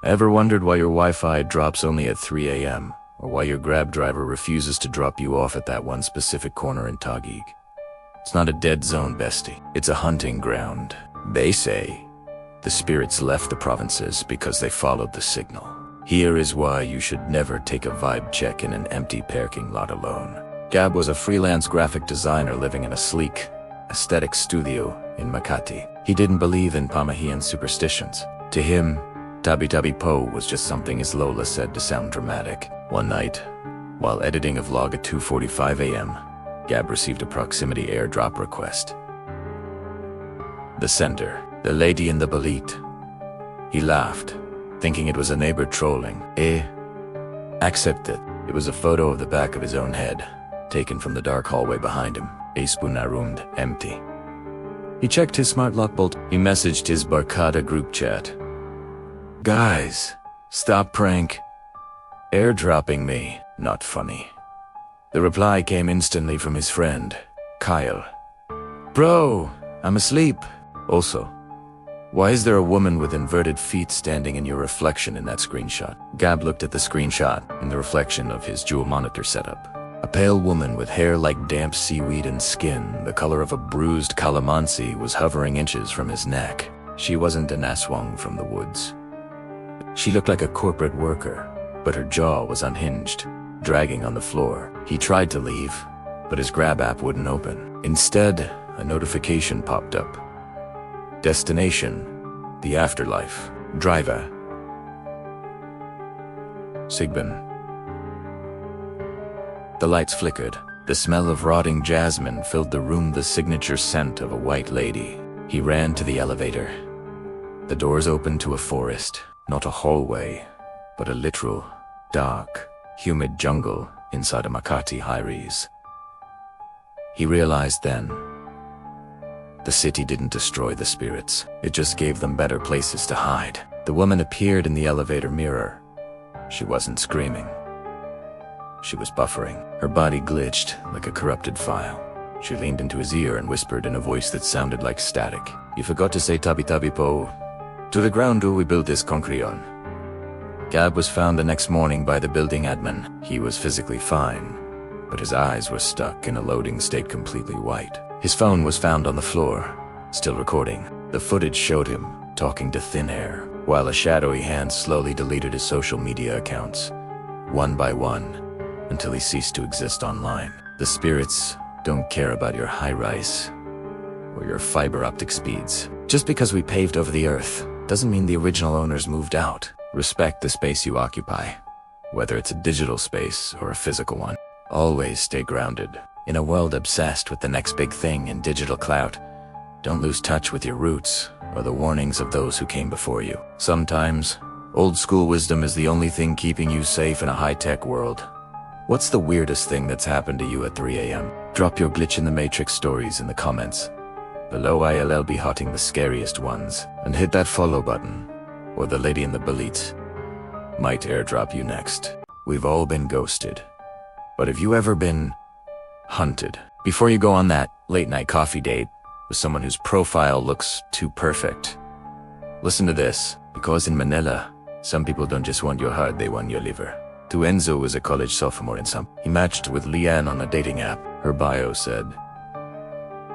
Ever wondered why your Wi-Fi drops only at 3 a.m.? Or why your Grab driver refuses to drop you off at that one specific corner in Taguig? It's not a dead zone, bestie. It's a hunting ground. They say the spirits left the provinces because they followed the signal. Here is why you should never take a vibe check in an empty parking lot alone. Gab was a freelance graphic designer living in a sleek, aesthetic studio in Makati. He didn't believe in Pamahian superstitions. To him, Tabi-Tabi Po was just something his Lola said to sound dramatic. One night, while editing a vlog at 2:45 a.m., Gab received a proximity AirDrop request. The sender, the lady in the balit. He laughed, thinking it was a neighbor trolling. Accepted. It was a photo of the back of his own head, taken from the dark hallway behind him. Aspunarund, empty. He checked his smart lock bolt. He messaged his Barkada group chat. Guys, stop prank. Airdropping me, not funny. The reply came instantly from his friend, Kyle. Bro, I'm asleep. Also, why is there a woman with inverted feet standing in your reflection in that screenshot? Gab looked at the screenshot in the reflection of his dual monitor setup. A pale woman with hair like damp seaweed and skin, the color of a bruised calamansi, was hovering inches from his neck. She wasn't an aswang from the woods. She looked like a corporate worker, but her jaw was unhinged, dragging on the floor. He tried to leave, but his Grab app wouldn't open. Instead, a notification popped up. Destination, the afterlife. Driver, Sigban. The lights flickered. The smell of rotting jasmine filled the room, the signature scent of a white lady. He ran to the elevator. The doors opened to a forest, not a hallway, but a literal, dark, humid jungle inside a Makati high-rise. He realized then, the city didn't destroy the spirits, it just gave them better places to hide. The woman appeared in the elevator mirror. She wasn't screaming. She was buffering. Her body glitched like a corrupted file. She leaned into his ear and whispered in a voice that sounded like static. You forgot to say Tabi-Tabi Po. To the ground do we build this concrete on? Gab was found the next morning by the building admin. He was physically fine, but his eyes were stuck in a loading state, completely white. His phone was found on the floor, still recording. The footage showed him talking to thin air, while a shadowy hand slowly deleted his social media accounts, one by one, until he ceased to exist online. The spirits don't care about your high-rise or your fiber optic speeds. Just because we paved over the earth doesn't mean the original owners moved out. Respect the space you occupy, whether it's a digital space or a physical one. Always stay grounded. In a world obsessed with the next big thing and digital clout, don't lose touch with your roots or the warnings of those who came before you. Sometimes, old school wisdom is the only thing keeping you safe in a high-tech world. What's the weirdest thing that's happened to you at 3 a.m.? Drop your glitch in the Matrix stories in the comments. Below I'll be hotting the scariest ones. And hit that follow button, or the lady in the balit might airdrop you next. We've all been ghosted. But have you ever been hunted? Before you go on that late-night coffee date with someone whose profile looks too perfect, listen to this, because in Manila, some people don't just want your heart, they want your liver. Tu Enzo was a college sophomore in some. He matched with Leanne on a dating app. Her bio said,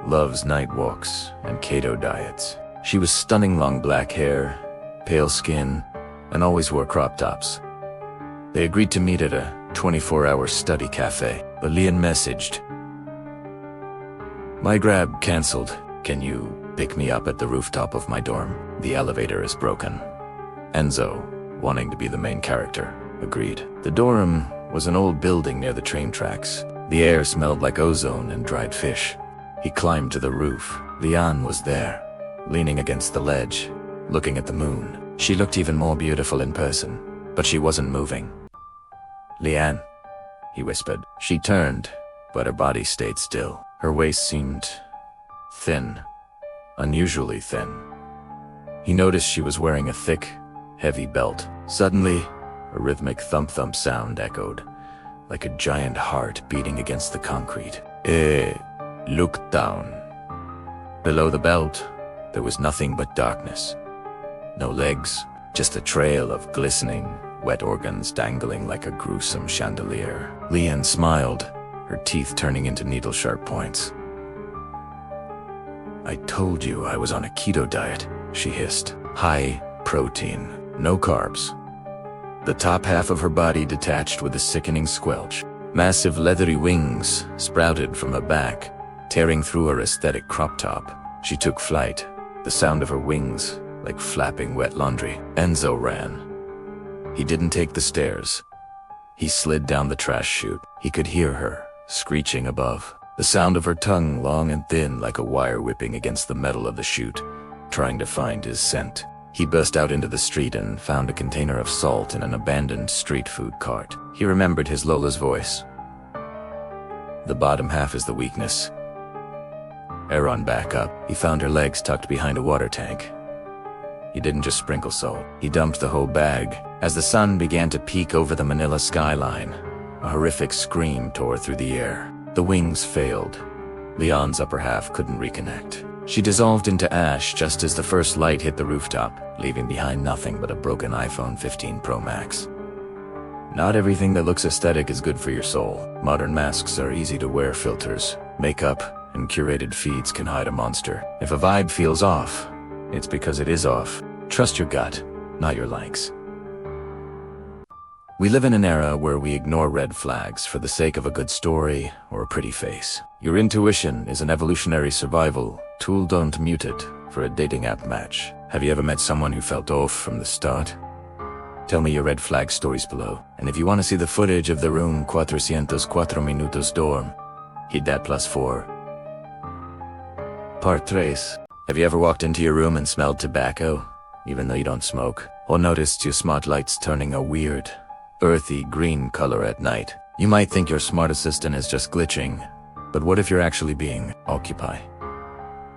loves night walks and keto diets. She was stunning, long black hair, pale skin, and always wore crop tops. They agreed to meet at a 24-hour study cafe, but Leanne messaged, my Grab canceled. Can you pick me up at the rooftop of my dorm? The elevator is broken. Enzo, wanting to be the main character, agreed. The dorm was an old building near the train tracks. The air smelled like ozone and dried fish. He climbed to the roof. Leanne was there, leaning against the ledge, looking at the moon. She looked even more beautiful in person, but she wasn't moving. Leanne, he whispered. She turned, but her body stayed still. Her waist seemed thin, unusually thin. He noticed she was wearing a thick, heavy belt. Suddenly, a rhythmic thump-thump sound echoed, like a giant heart beating against the concrete. Looked down. Below the belt, there was nothing but darkness. No legs, just a trail of glistening, wet organs dangling like a gruesome chandelier. Leanne smiled, her teeth turning into needle-sharp points. "I told you I was on a keto diet," she hissed. "High protein, no carbs." The top half of her body detached with a sickening squelch. Massive leathery wings sprouted from her back, tearing through her aesthetic crop top. She took flight, the sound of her wings like flapping wet laundry. Enzo ran. He didn't take the stairs. He slid down the trash chute. He could hear her, screeching above. The sound of her tongue long and thin like a wire whipping against the metal of the chute, trying to find his scent. He burst out into the street and found a container of salt in an abandoned street food cart. He remembered his Lola's voice. "The bottom half is the weakness." Aaron back up. He found her legs tucked behind a water tank. He didn't just sprinkle salt. He dumped the whole bag. As the sun began to peek over the Manila skyline, a horrific scream tore through the air. The wings failed. Leon's upper half couldn't reconnect. She dissolved into ash just as the first light hit the rooftop, leaving behind nothing but a broken iPhone 15 Pro Max. Not everything that looks aesthetic is good for your soul. Modern masks are easy to wear filters. Makeup and curated feeds can hide a monster. If a vibe feels off, it's because it is off. Trust your gut, not your likes. We live in an era where we ignore red flags for the sake of a good story or a pretty face. Your intuition is an evolutionary survival tool. Don't mute it for a dating app match. Have you ever met someone who felt off from the start? Tell me your red flag stories below. And if you want to see the footage of the room 404 minutos dorm, hit that +4. Part 3. Have you ever walked into your room and smelled tobacco, even though you don't smoke? Or noticed your smart lights turning a weird, earthy green color at night? You might think your smart assistant is just glitching, but what if you're actually being occupied?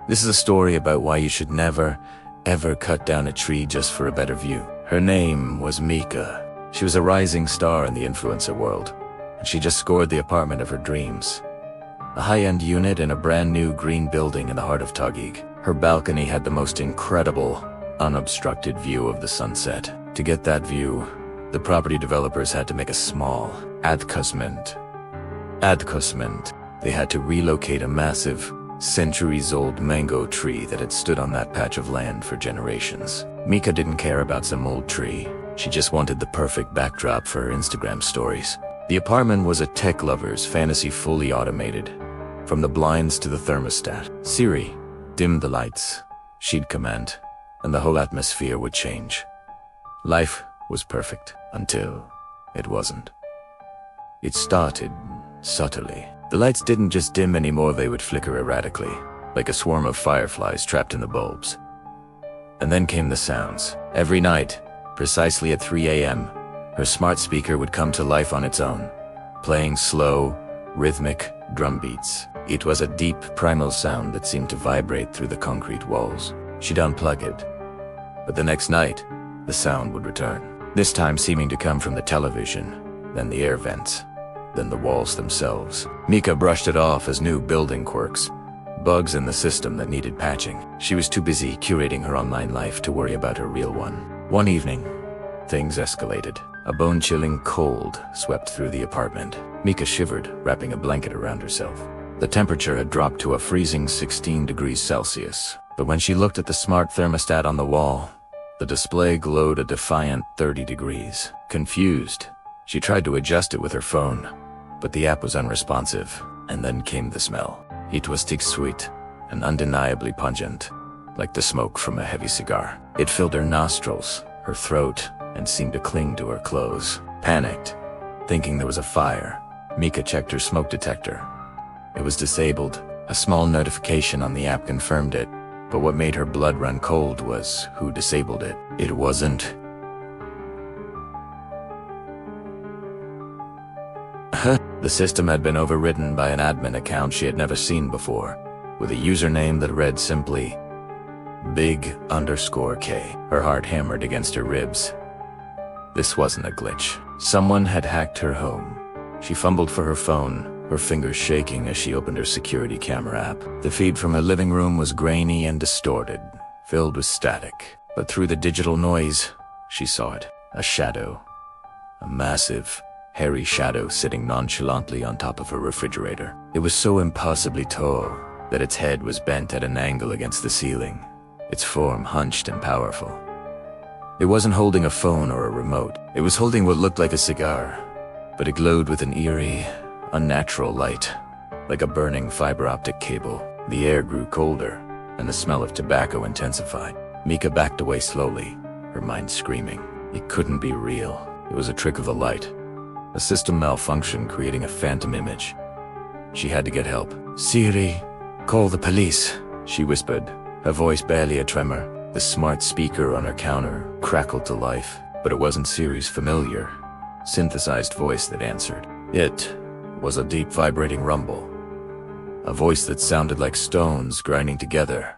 This is a story about why you should never, ever cut down a tree just for a better view. Her name was Mika. She was a rising star in the influencer world, and she just scored the apartment of her dreams. A high-end unit in a brand new green building in the heart of Taguig. Her balcony had the most incredible, unobstructed view of the sunset. To get that view, the property developers had to make a small adjustment. They had to relocate a massive, centuries-old mango tree that had stood on that patch of land for generations. Mika didn't care about some old tree. She just wanted the perfect backdrop for her Instagram stories. The apartment was a tech lover's fantasy, fully automated. From the blinds to the thermostat. "Siri, dim the lights," she'd command, and the whole atmosphere would change. Life was perfect until it wasn't. It started subtly. The lights didn't just dim anymore, they would flicker erratically, like a swarm of fireflies trapped in the bulbs. And then came the sounds. Every night, precisely at 3 a.m., her smart speaker would come to life on its own, playing slow, rhythmic drum beats. It was a deep, primal sound that seemed to vibrate through the concrete walls. She'd unplug it, but the next night, the sound would return. This time seeming to come from the television, then the air vents, then the walls themselves. Mika brushed it off as new building quirks, bugs in the system that needed patching. She was too busy curating her online life to worry about her real one. One evening, things escalated. A bone-chilling cold swept through the apartment. Mika shivered, wrapping a blanket around herself. The temperature had dropped to a freezing 16 degrees Celsius. But when she looked at the smart thermostat on the wall, the display glowed a defiant 30 degrees. Confused, she tried to adjust it with her phone, but the app was unresponsive. And then came the smell. It was sweet and undeniably pungent, like the smoke from a heavy cigar. It filled her nostrils, her throat, and seemed to cling to her clothes. Panicked, thinking there was a fire, Mika checked her smoke detector. It was disabled. A small notification on the app confirmed it, but what made her blood run cold was who disabled it. It wasn't The system had been overridden by an admin account she had never seen before, with a username that read simply, Big_K. Her heart hammered against her ribs. This wasn't a glitch. Someone had hacked her home. She fumbled for her phone, her fingers shaking as she opened her security camera app. The feed from her living room was grainy and distorted, filled with static. But through the digital noise, she saw it. A shadow. A massive, hairy shadow sitting nonchalantly on top of her refrigerator. It was so impossibly tall that its head was bent at an angle against the ceiling, its form hunched and powerful. It wasn't holding a phone or a remote. It was holding what looked like a cigar, but it glowed with an eerie, unnatural light, like a burning fiber optic cable. The air grew colder, and the smell of tobacco intensified. Mika backed away slowly, her mind screaming. It couldn't be real. It was a trick of the light. A system malfunction creating a phantom image. She had to get help. "Siri, call the police," she whispered, her voice barely a tremor. The smart speaker on her counter crackled to life, but it wasn't Siri's familiar, synthesized voice that answered. It was a deep vibrating rumble. A voice that sounded like stones grinding together,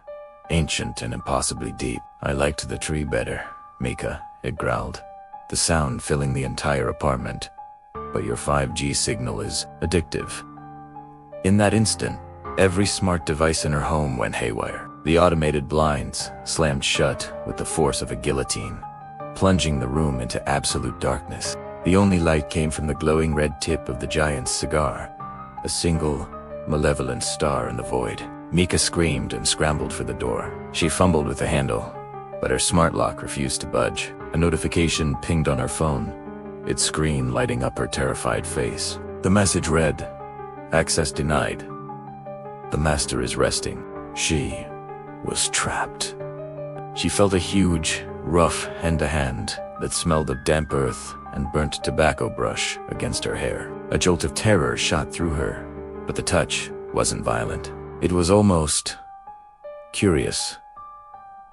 ancient and impossibly deep. "I liked the tree better, Mika," it growled, the sound filling the entire apartment. "But your 5G signal is addictive." In that instant, every smart device in her home went haywire. The automated blinds slammed shut with the force of a guillotine, plunging the room into absolute darkness. The only light came from the glowing red tip of the giant's cigar, a single, malevolent star in the void. Mika screamed and scrambled for the door. She fumbled with the handle, but her smart lock refused to budge. A notification pinged on her phone, its screen lighting up her terrified face. The message read, "Access denied. The master is resting." She was trapped. She felt a huge, rough hand-to-hand that smelled of damp earth and burnt tobacco brush against her hair. A jolt of terror shot through her, but the touch wasn't violent. It was almost curious.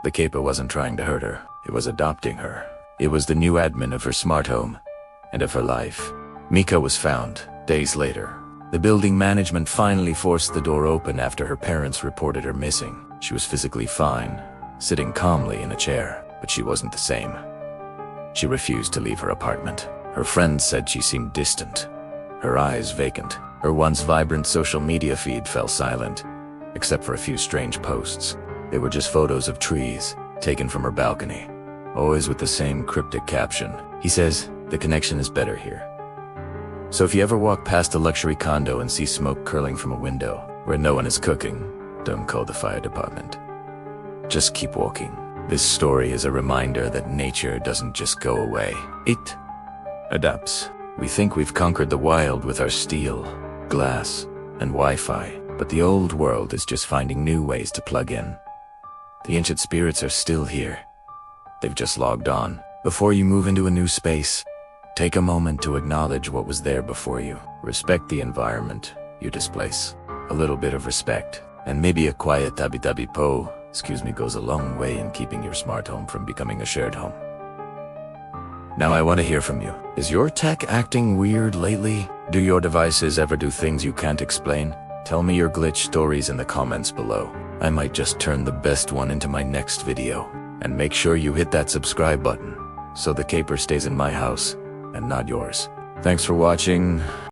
The caper wasn't trying to hurt her. It was adopting her. It was the new admin of her smart home and of her life. Mika was found days later. The building management finally forced the door open after her parents reported her missing. She was physically fine, sitting calmly in a chair, but she wasn't the same. She refused to leave her apartment. Her friends said she seemed distant, her eyes vacant. Her once vibrant social media feed fell silent, except for a few strange posts. They were just photos of trees, taken from her balcony, always with the same cryptic caption. "He says the connection is better here." So if you ever walk past a luxury condo and see smoke curling from a window where no one is cooking, don't call the fire department. Just keep walking. This story is a reminder that nature doesn't just go away. It adapts. We think we've conquered the wild with our steel, glass, and Wi-Fi, but the old world is just finding new ways to plug in. The ancient spirits are still here. They've just logged on. Before you move into a new space, take a moment to acknowledge what was there before you. Respect the environment you displace. A little bit of respect, and maybe a quiet tabi-tabi po, goes a long way in keeping your smart home from becoming a shared home. Now I want to hear from you. Is your tech acting weird lately? Do your devices ever do things you can't explain? Tell me your glitch stories in the comments below. I might just turn the best one into my next video. And make sure you hit that subscribe button, so the caper stays in my house and not yours. Thanks for watching.